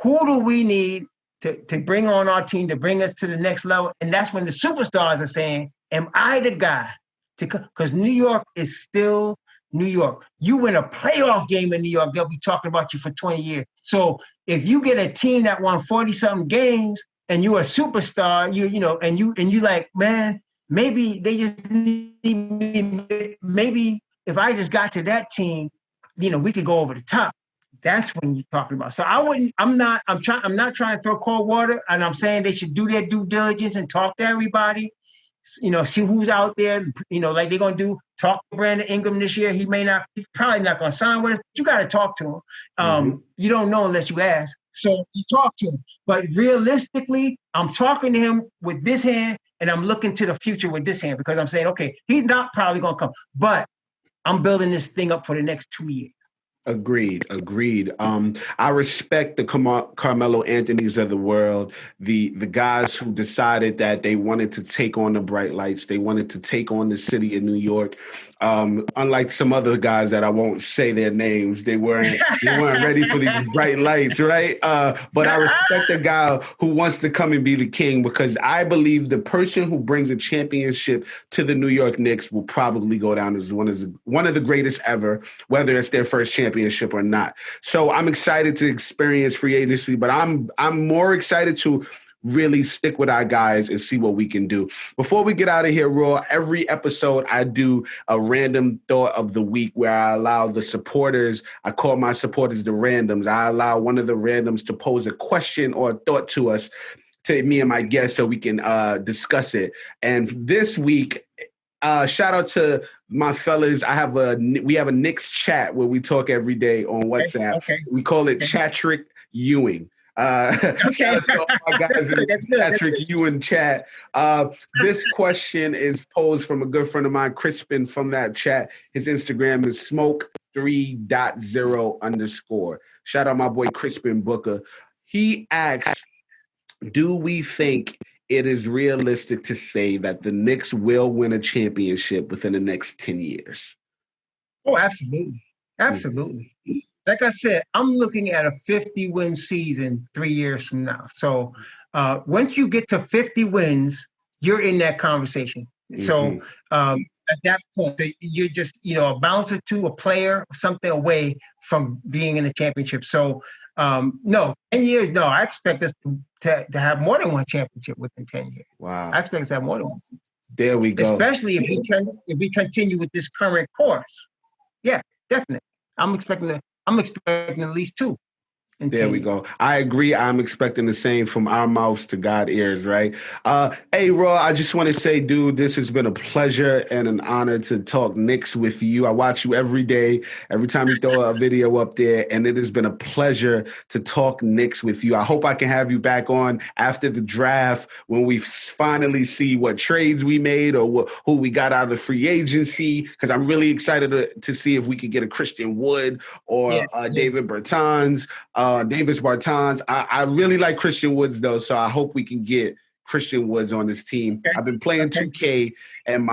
who do we need to bring on our team to bring us to the next level? And that's when the superstars are saying, am I the guy? Because New York is still New York. You win a playoff game in New York, they'll be talking about you for 20 years. So if you get a team that won 40-something games and you're a superstar, and you like, man, maybe they just need me. Maybe if I just got to that team, we could go over the top. That's when you're talking about. So I'm not trying to throw cold water, and I'm saying they should do their due diligence and talk to everybody. See who's out there, like they're going to do, talk to Brandon Ingram this year. He's probably not going to sign with us. You got to talk to him. You don't know unless you ask. So you talk to him. But realistically, I'm talking to him with this hand, and I'm looking to the future with this hand, because I'm saying, okay, he's not probably going to come, but I'm building this thing up for the next 2 years. Agreed. I respect the Carmelo Anthonys of the world, the guys who decided that they wanted to take on the bright lights. They wanted to take on the city of New York. Unlike some other guys that I won't say their names, they weren't ready for these bright lights, right? But I respect the guy who wants to come and be the king, because I believe the person who brings a championship to the New York Knicks will probably go down as one of the greatest ever, whether it's their first championship or not. So I'm excited to experience free agency, but I'm more excited to really stick with our guys and see what we can do. Before we get out of here, Raw, every episode I do a random thought of the week where I allow the supporters, I call my supporters the randoms. I allow one of the randoms to pose a question or a thought to us to me and my guests so we can discuss it. And this week, shout out to my fellas. We have a Knicks chat where we talk every day on WhatsApp. Okay. We call it Chatrick Ewing. Okay. Shout out to all my guys in the Patrick Ewan chat. This question is posed from a good friend of mine, Crispin, from that chat. His Instagram is smoke3.0_. Shout out my boy Crispin Booker. He asks, do we think it is realistic to say that the Knicks will win a championship within the next 10 years? Oh, absolutely. Absolutely. Like I said, I'm looking at a 50-win season 3 years from now. So once you get to 50 wins, you're in that conversation. So at that point, you're just, a bouncer to a player, something away from being in a championship. So no, 10 years, no, I expect us to have more than one championship within 10 years. Wow. I expect us to have more than one. There we go. Especially if we continue with this current course. Yeah, definitely. I'm expecting at least 2. There we go. I agree. I'm expecting the same from our mouths to God's ears, right? Hey, Raw, I just want to say, dude, this has been a pleasure and an honor to talk Knicks with you. I watch you every day, every time you throw a video up there, and it has been a pleasure to talk Knicks with you. I hope I can have you back on after the draft when we finally see what trades we made or who we got out of free agency, because I'm really excited to see if we could get a Christian Wood or Davis Bertans. I really like Christian Woods, though, so I hope we can get Christian Woods on this team. Okay. I've been playing 2K, and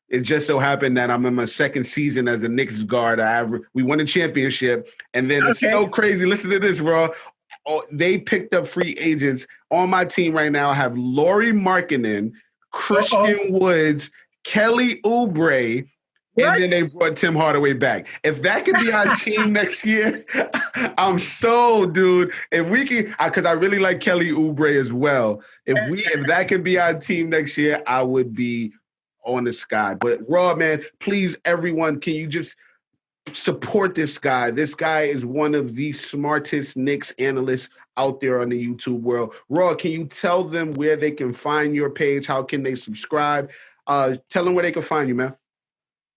it just so happened that I'm in my second season as a Knicks guard. We won a championship, and then it's so crazy. Listen to this, bro. Oh, they picked up free agents. On my team right now, I have Lauri Markkanen, Christian Woods, Kelly Oubre, and then they brought Tim Hardaway back. If that could be our team next year, I'm dude. If we can, because I really like Kelly Oubre as well. If that could be our team next year, I would be on the sky. But Raw, man, please, everyone, can you just support this guy? This guy is one of the smartest Knicks analysts out there on the YouTube world. Raw, can you tell them where they can find your page? How can they subscribe? Tell them where they can find you, man.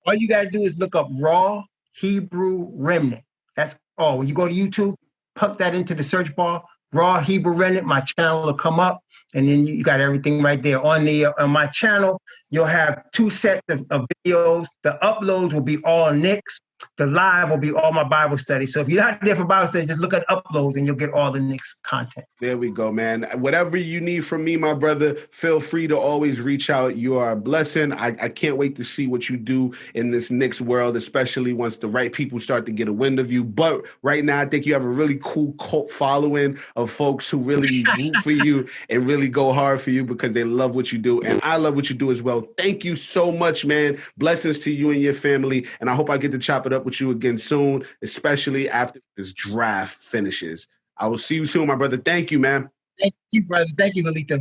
All you got to do is look up Raw Hebrew Remnant. That's all. When you go to YouTube, put that into the search bar, Raw Hebrew Remnant, my channel will come up, and then you got everything right there. On my channel, you'll have 2 sets of videos. The uploads will be all Knicks. The live will be all my Bible studies. So if you're not there for Bible studies, just look at uploads and you'll get all the Knicks content. There we go, man. Whatever you need from me, my brother, feel free to always reach out. You are a blessing. I can't wait to see what you do in this Knicks world, especially once the right people start to get a wind of you. But right now, I think you have a really cool cult following of folks who really root for you and really go hard for you because they love what you do. And I love what you do as well. Thank you so much, man. Blessings to you and your family. And I hope I get to chop it up with you again soon, especially after this draft finishes. I will see you soon, my brother. Thank you, man. Thank you, brother. Thank you, Julito.